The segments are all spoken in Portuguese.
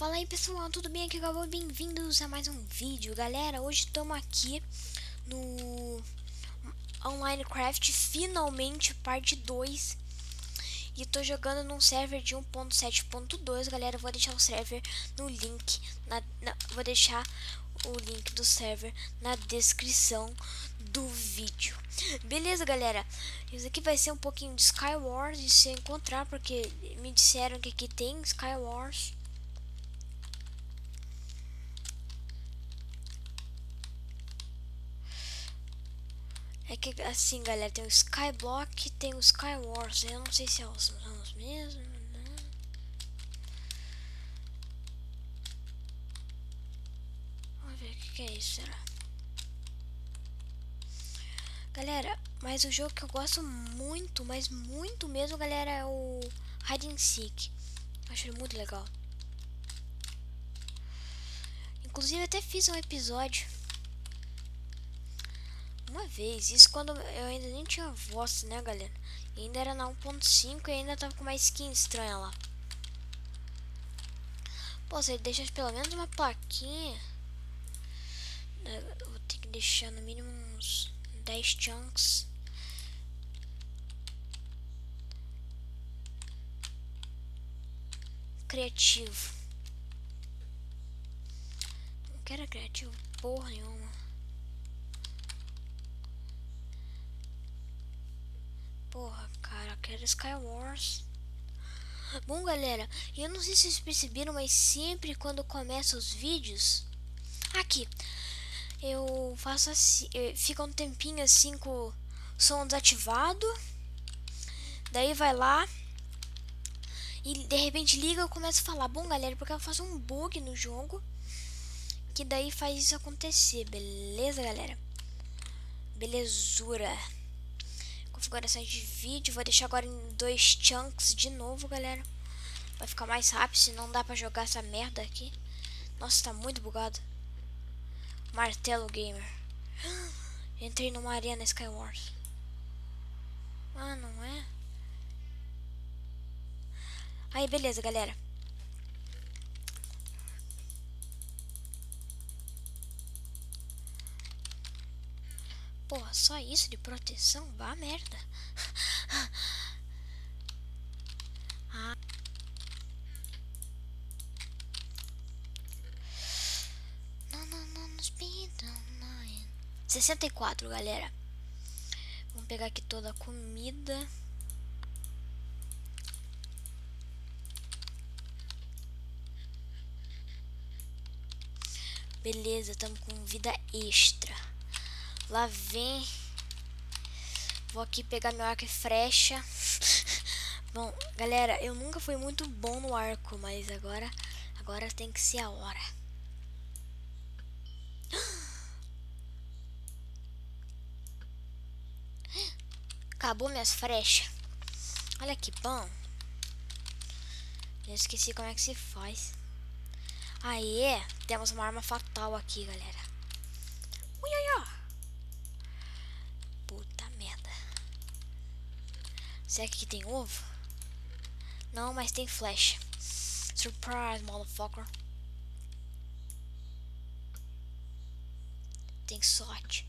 Fala aí pessoal, tudo bem? Aqui é o Gabo, bem-vindos a mais um vídeo. Galera, hoje estamos aqui no Online Craft, finalmente parte 2. E tô jogando num server de 1.7.2, galera. Vou deixar o server no link, vou deixar o link do server na descrição do vídeo. Beleza, galera? Isso aqui vai ser um pouquinho de Skywars, de se encontrar, porque me disseram que aqui tem Skywars. É que assim, galera, tem o Skyblock e tem o Skywars. Eu não sei se são os mesmos, né? Vamos ver o que é isso, será? Galera, mas o jogo que eu gosto muito, mas muito mesmo, galera, é o Hide and Seek. Acho ele muito legal. Inclusive, até fiz um episódio uma vez, isso quando eu ainda nem tinha voz, né, galera? E ainda era na 1.5 e ainda tava com uma skin estranha lá. Pô, se ele deixa pelo menos uma plaquinha, eu vou ter que deixar no mínimo uns 10 chunks. Criativo. Não quero criativo porra nenhuma. Porra, cara, quero Skywars. Bom, galera, eu não sei se vocês perceberam, mas sempre quando começo os vídeos, aqui, eu faço assim, fica um tempinho assim com o som desativado, daí vai lá e de repente liga e eu começo a falar. Bom, galera, porque eu faço um bug no jogo que daí faz isso acontecer, beleza, galera? Belezura. Configurações de vídeo, vou deixar agora em 2 chunks de novo, galera. Vai ficar mais rápido, se não dá pra jogar essa merda aqui. Nossa, tá muito bugado. Martelo Gamer. Entrei numa arena Skywars. Ah, não é? Aí, beleza, galera. Porra, só isso de proteção? Vá merda. Ah. Não, speed online. 64, galera. Vamos pegar aqui toda a comida. Beleza, estamos com vida extra. Lá vem. Vou aqui pegar meu arco e flecha. Bom, galera, eu nunca fui muito bom no arco, mas agora tem que ser a hora. Acabou minhas flechas. Olha que bom. Eu esqueci como é que se faz. Aê, temos uma arma fatal aqui, galera. Ui. Puta merda. Será que aqui tem ovo? Não, mas tem flecha. Surprise, motherfucker. Tem sorte.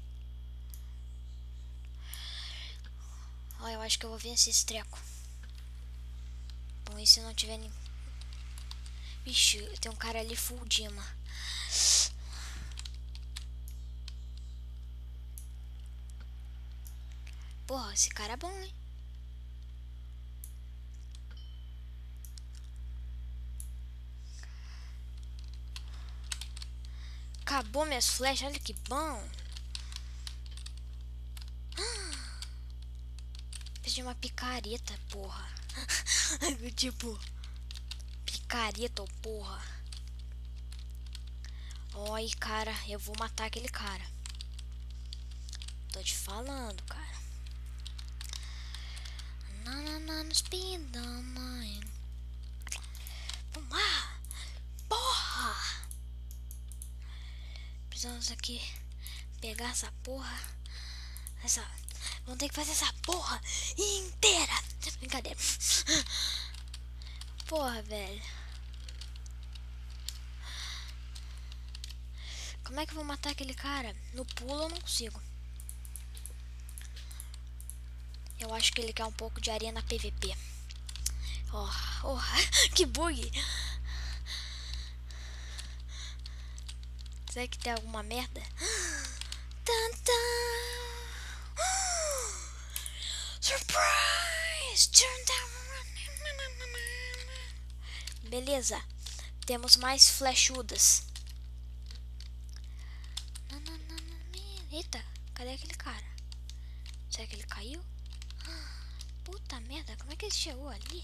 Ó, eu acho que eu vou vencer esse treco. Bom, e se não tiver nem... Vixe, tem um cara ali full Dima. Porra, esse cara é bom, hein? Acabou minhas flechas, olha que bom. Preciso de uma picareta, porra. Tipo, picareta, porra. Oi, cara, eu vou matar aquele cara. Tô te falando, cara. Não, speed online. Vamos lá. Porra. Precisamos aqui pegar essa porra. Vamos ter que fazer essa porra inteira. Brincadeira. Porra, velho. Como é que eu vou matar aquele cara? No pulo eu não consigo. Eu acho que ele quer um pouco de areia na PVP. Oh, que bug! Será que tem alguma merda? Tantã! Surprise! Turn down. Beleza. Temos mais flechudas. Eita, cadê aquele cara? Será que ele caiu? Puta merda, como é que ele chegou ali?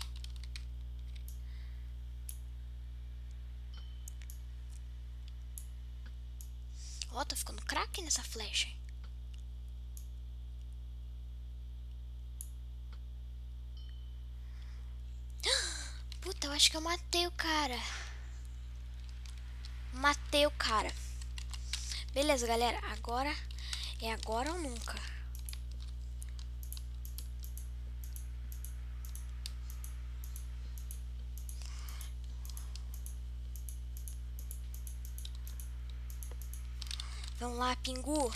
Ó, tô ficando craque nessa flecha. Puta, eu acho que eu matei o cara. Matei o cara. Beleza, galera. Agora é agora ou nunca. Vamos lá, Pingu.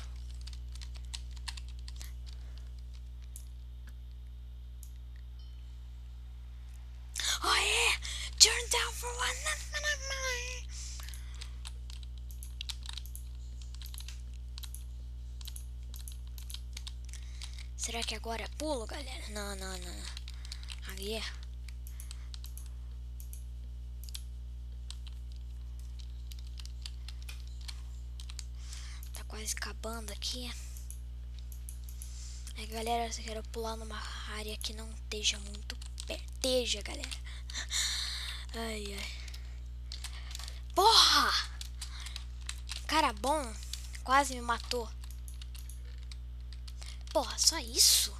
Oh, yeah! Turn down for one. Será que agora é pulo, galera? Não. Aí é. Tá quase acabando aqui. É, galera, eu quero pular numa área que não esteja muito perto. Esteja, galera. Ai. Porra! Cara bom. Quase me matou. Porra, só isso?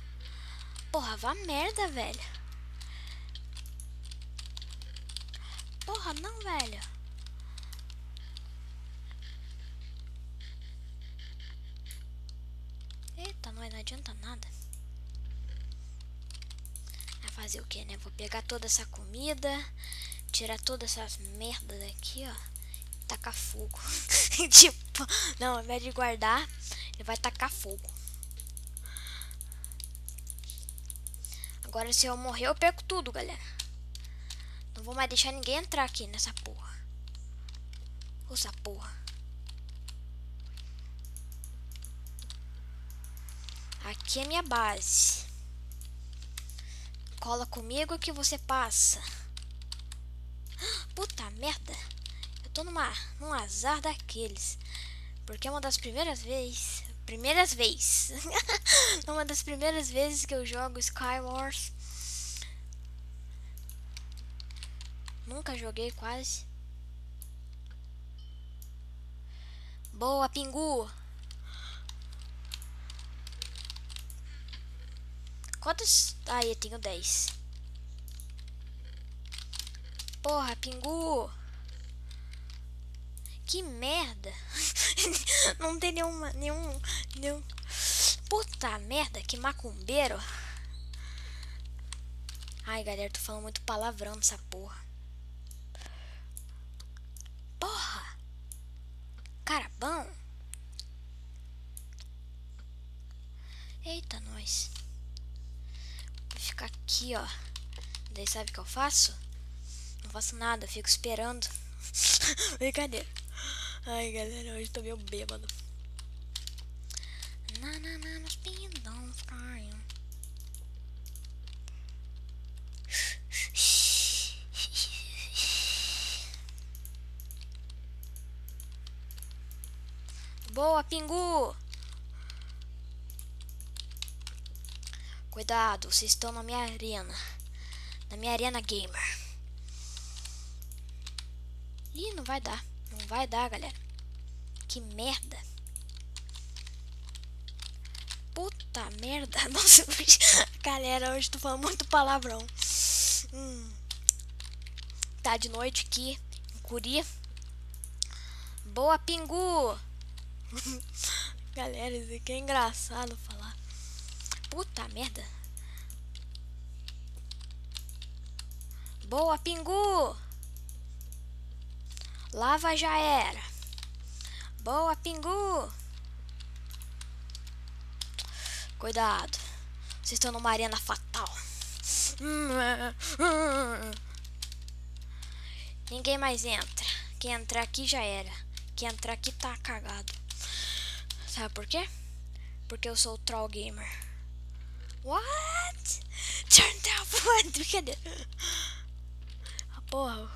Porra, vá merda, velho. Porra, não, velho. Eita, não adianta nada. Vai fazer o que, né? Vou pegar toda essa comida, tirar todas essas merdas daqui, ó. E tacar fogo. Tipo, não, ao invés de guardar, ele vai tacar fogo. Agora, se eu morrer, eu perco tudo, galera. Não vou mais deixar ninguém entrar aqui nessa porra. Essa porra. Aqui é minha base. Cola comigo que você passa. Puta merda. Eu tô num azar daqueles. Porque é uma das primeiras vezes. Uma das primeiras vezes que eu jogo Skywars. Nunca joguei quase. Boa, Pingu. Quantos? Ah, eu tenho 10. Porra, Pingu. Que merda. Não tem nenhum. Puta merda, que macumbeiro. Ai, galera, tô falando muito palavrão nessa porra. Porra. Cara bom. Eita, nós. Vou ficar aqui, ó. Daí sabe o que eu faço? Não faço nada, eu fico esperando. Brincadeira. Ai, galera, hoje tô meio bêbado. Nos pindões caem. Boa, Pingu! Cuidado, vocês estão na minha arena. Na minha arena gamer. Ih, não vai dar. Não vai dar, galera. Que merda. Puta merda. Nossa, galera, hoje tô falando muito palavrão. Tá de noite aqui em Curi. Boa, Pingu. Galera, isso aqui é engraçado falar. Puta merda. Boa, Pingu. Lava já era. Boa, Pingu! Cuidado. Vocês estão numa arena fatal. Ninguém mais entra. Quem entrar aqui já era. Quem entrar aqui tá cagado. Sabe por quê? Porque eu sou o Troll Gamer. What? Turn down what? Brincadeira. Porra.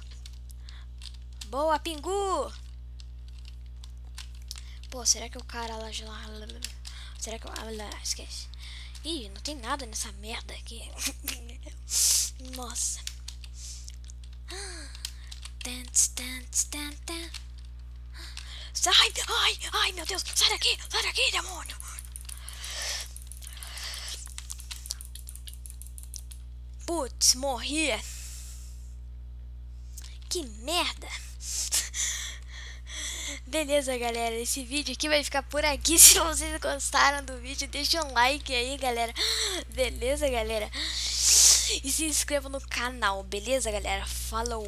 Boa, Pingu! Pô, será que o cara lá... Será que eu... esquece. Ih, não tem nada nessa merda aqui. Nossa. Sai! Ai, meu Deus! Sai daqui, demônio! Putz, morri! Que merda! Beleza, galera, esse vídeo aqui vai ficar por aqui. Se vocês gostaram do vídeo, deixa um like aí, galera. Beleza, galera? E se inscreva no canal, beleza, galera? Falou!